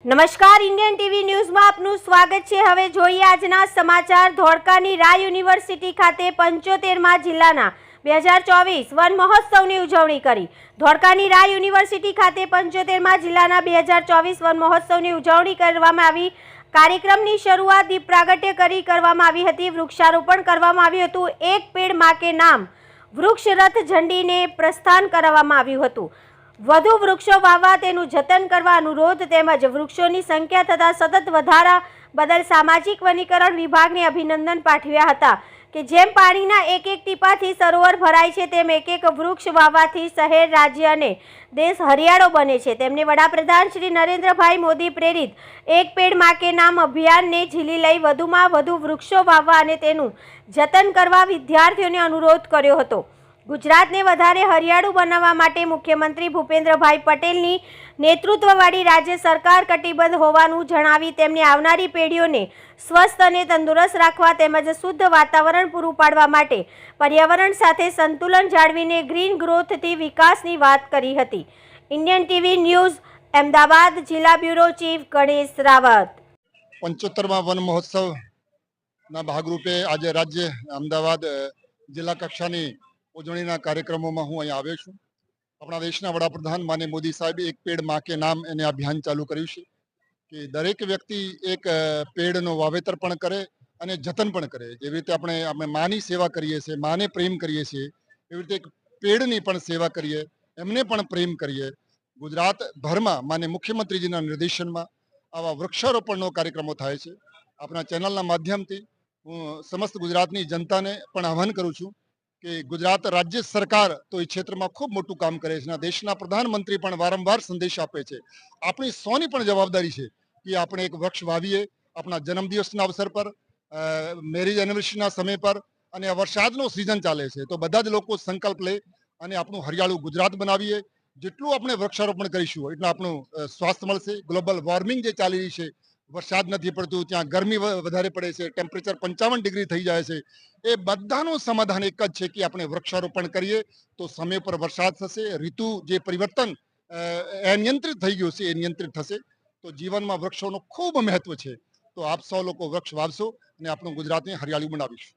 નમસ્કાર, Indian TV ન્યૂઝમાં આપનું સ્વાગત છે। હવે જોઈએ આજના સમાચાર। ધોળકાની રા યુનિવર્સિટી ખાતે 75મા જિલ્લાના 2024 વન મહોત્સવની ઉજવણી કરી। ધોળકાની રા યુનિવર્સિટી ખાતે 75મા જિલ્લાના 2024 વન મહોત્સવની ઉજવણી કરવામાં આવી। કાર્યક્રમની શરૂઆત દીપ પ્રાગટ્ય કરી કરવામાં આવી હતી। વૃક્ષારોપણ કરવામાં આવ્યું હતું। એક પેડ માં કે નામ વૃક્ષ રથ ઝંડીને પ્રસ્થાન કરાવવામાં આવ્યું હતું। વધુ વૃક્ષો વાવવા, તેનું જતન કરવા અનુરોધ તેમજ વૃક્ષોની સંખ્યા તથા સતત વધારા બદલ સામાજિક વનીકરણ વિભાગને અભિનંદન પાઠવ્યા હતા કે જેમ પાણીના એક એક ટીપાથી સરોવર ભરાય છે તેમ એક એક વૃક્ષ વાવવાથી શહેર, રાજ્ય અને દેશ હરિયાળો બને છે। તેમણે વડાપ્રધાન શ્રી નરેન્દ્રભાઈ મોદી પ્રેરિત એક પેડ માં કે નામ અભિયાનને ઝીલી લઈ વધુમાં વધુ વૃક્ષો વાવવા અને તેનું જતન કરવા વિદ્યાર્થીઓને અનુરોધ કર્યો હતો। ગુજરાતને વધારે હરિયાળું બનાવવા માટે મુખ્યમંત્રી ભૂપેન્દ્રભાઈ પટેલની નેતૃત્વવાળી રાજ્ય સરકાર કટિબદ્ધ હોવાનું જણાવી તેમણે આવનારી પેઢીઓને સ્વસ્થ અને તંદુરસ્ત રાખવા તેમજ શુદ્ધ વાતાવરણ પૂરું પાડવા માટે પર્યાવરણ સાથે સંતુલન જાળવીને ગ્રીન ગ્રોથથી વિકાસની વાત કરી હતી। ઇન્ડિયન ટીવી ન્યૂઝ અમદાવાદ, જિલ્લા બ્યુરો ચીફ ગણેશ રાવત। 75મા વન મહોત્સવના ભાગરૂપે આજે રાજ્ય અમદાવાદ જિલ્લા કક્ષાની ઉજવણીના કાર્યક્રમોમાં હું અહીંયા આવ્યો છું। આપણા દેશના વડાપ્રધાન માનનીય મોદી સાહેબે એક પેડ માં કે નામ એને અભિયાન ચાલુ કર્યું છે કે દરેક વ્યક્તિ એક પેડનો વાવેતર પણ કરે અને જતન પણ કરે। જેવી રીતે આપણે માની સેવા કરીએ છીએ, માને પ્રેમ કરીએ છીએ, એવી રીતે એક પેડની પણ સેવા કરીએ, એમને પણ પ્રેમ કરીએ। ગુજરાતભરમાં માનનીય મુખ્યમંત્રીજીના નિર્દેશનમાં આવા વૃક્ષારોપણનો કાર્યક્રમો થાય છે। આપણા ચેનલના માધ્યમથી હું સમસ્ત ગુજરાતની જનતાને પણ આહ્વાન કરું છું કે ગુજરાત રાજ્ય સરકાર તો એ ક્ષેત્રમાં ખૂબ મોટું કામ કરે છે। દેશના પ્રધાનમંત્રી પણ વારંવાર સંદેશ આપે છે। આપણી સૌની પણ જવાબદારી છે કે આપણે એક વૃક્ષ વાવીએ આપણા જન્મદિવસના અવસર પર, મેરેજ એનિવર્સરીના સમય પર, અને વરસાદનો સિઝન ચાલે છે તો બધા જ લોકો સંકલ્પ લે અને આપણું હરિયાળું ગુજરાત બનાવીએ। જેટલું આપણે વૃક્ષારોપણ કરીશું એટલું આપણું સ્વાસ્થ્ય મળશે। ગ્લોબલ વોર્મિંગ જે ચાલી રહી છે, વરસાદ નથી પડતું, ત્યાં ગરમી વધારે પડે છે, ટેમ્પરેચર 55 ડિગ્રી થઈ જાય છે, એ બધાનું સમાધાન એક જ છે કે આપણે વૃક્ષારોપણ કરીએ તો સમય પર વરસાદ થશે। ઋતુ જે પરિવર્તન અનિયંત્રિત થઈ ગયું છે એ નિયંત્રિત થશે। તો જીવનમાં વૃક્ષોનું ખૂબ મહત્વ છે। તો આપ સૌ લોકો વૃક્ષ વાવશો અને આપણું ગુજરાતને હરિયાળું બનાવીશું।